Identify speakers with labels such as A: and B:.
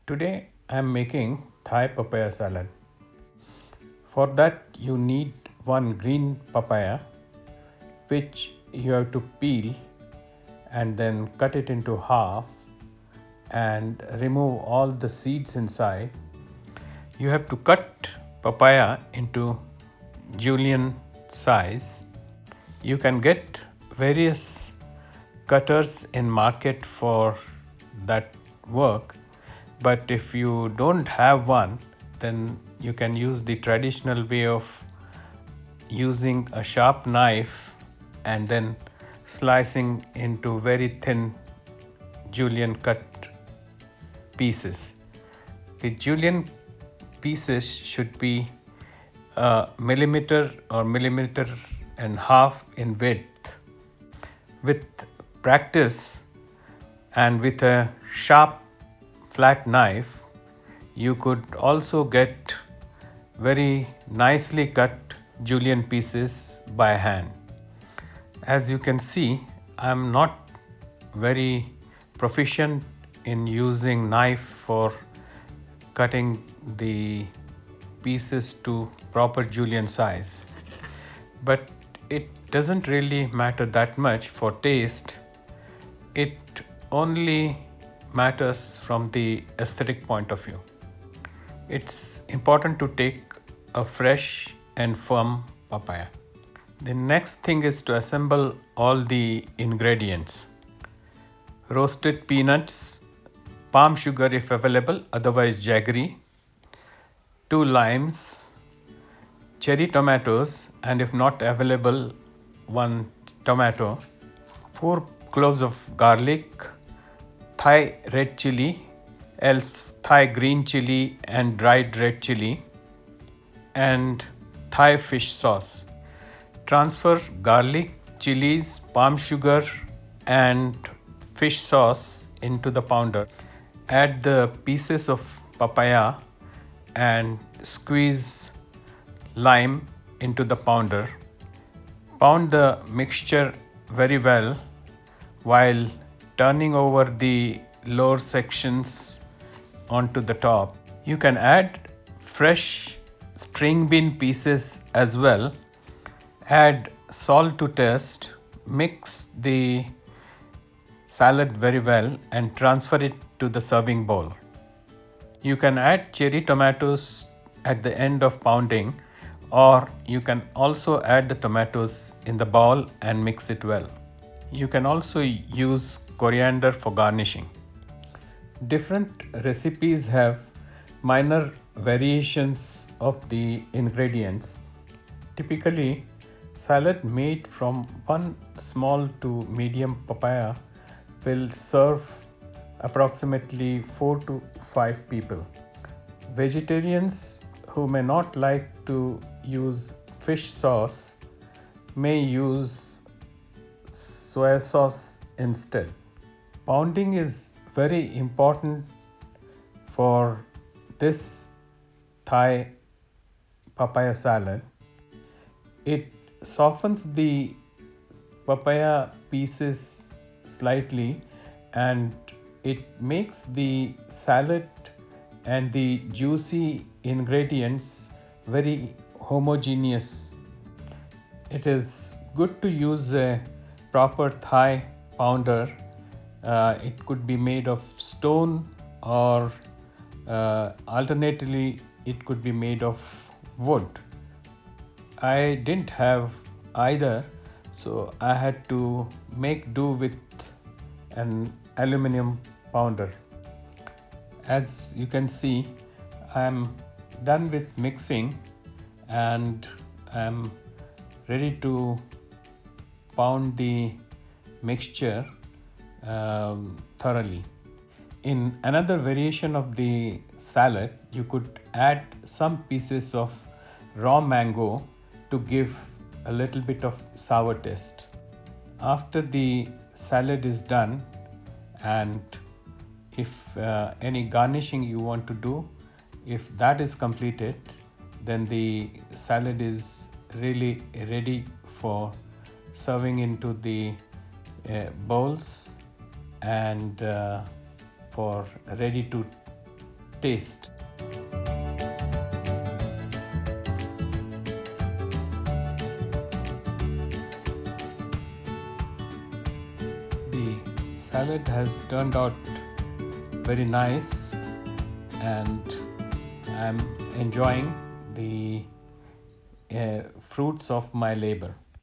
A: Today I am making Thai papaya salad. For that you need one green papaya which you have to peel and then cut it into half and remove all the seeds inside. You have to cut papaya into julienne size. You can get various cutters in market for that work, but if you don't have one, then you can use the traditional way of using a sharp knife and then slicing into very thin julienne cut pieces. The julienne pieces should be a millimeter or millimeter and half in width. With practice and with a sharp flat knife, you could also get very nicely cut julienne pieces by hand. As you can see, I am not very proficient in using knife for cutting the pieces to proper julienne size, but it doesn't really matter that much for taste. It only matters from the aesthetic point of view. It's important to take a fresh and firm papaya. The next thing is to assemble all the ingredients: roasted peanuts, palm sugar if available, otherwise jaggery, 2 limes, cherry tomatoes, and if not available, 1 tomato, 4 cloves of garlic, Thai red chili, else Thai green chili and dried red chili, and Thai fish sauce. Transfer garlic, chilies, palm sugar, and fish sauce into the pounder. Add the pieces of papaya and squeeze lime into the pounder. Pound the mixture very well while turning over the lower sections onto the top. You can add fresh string bean pieces as well. Add salt to taste. Mix the salad very well and transfer it to the serving bowl. You can add cherry tomatoes at the end of pounding, or you can also add the tomatoes in the bowl and mix it well. You can also use coriander for garnishing. Different recipes have minor variations of the ingredients. Typically, salad made from one small to medium papaya will serve approximately 4 to 5 people. Vegetarians who may not like to use fish sauce may use soy sauce instead. Pounding is very important for this Thai papaya salad. It softens the papaya pieces slightly and it makes the salad and the juicy ingredients very homogeneous. It is good to use a proper Thai pounder. It could be made of stone or alternatively it could be made of wood. I didn't have either, so I had to make do with an aluminum pounder. As you can see, I am done with mixing and I am ready to pound the mixture thoroughly. In another variation of the salad, you could add some pieces of raw mango to give a little bit of sour taste. After the salad is done, and if any garnishing you want to do, if that is completed, then the salad is really ready for serving into the bowls and for ready to taste. The salad has turned out very nice, and I'm enjoying the fruits of my labor.